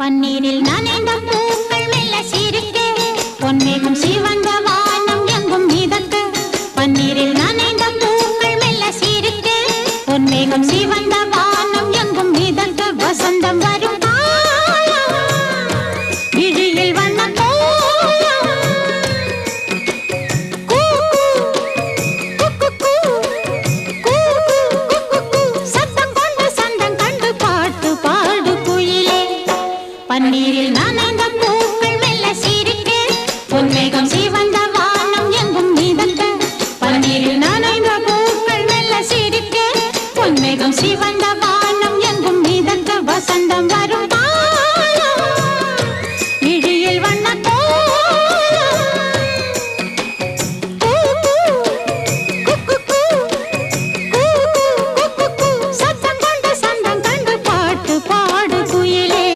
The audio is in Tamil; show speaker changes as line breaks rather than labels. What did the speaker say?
பன்னீரில் நனைந்த பூக்கள் மெல்ல சிரிக்க பொன்மேகம் சிவந்த வானம் எங்கும் மிதக்க பன்னீரில் நனைந்த பூக்கள் மெல்ல சிரிக்க பொன்மேகம் சிவந்த வானம் எங்கும் மிதக்க வசந்தம் வரும் விழியில் வண்ண சத்தம் கொண்டு சந்தம் கண்டு பாட்டு பாடு குயிலே பன்னீரில்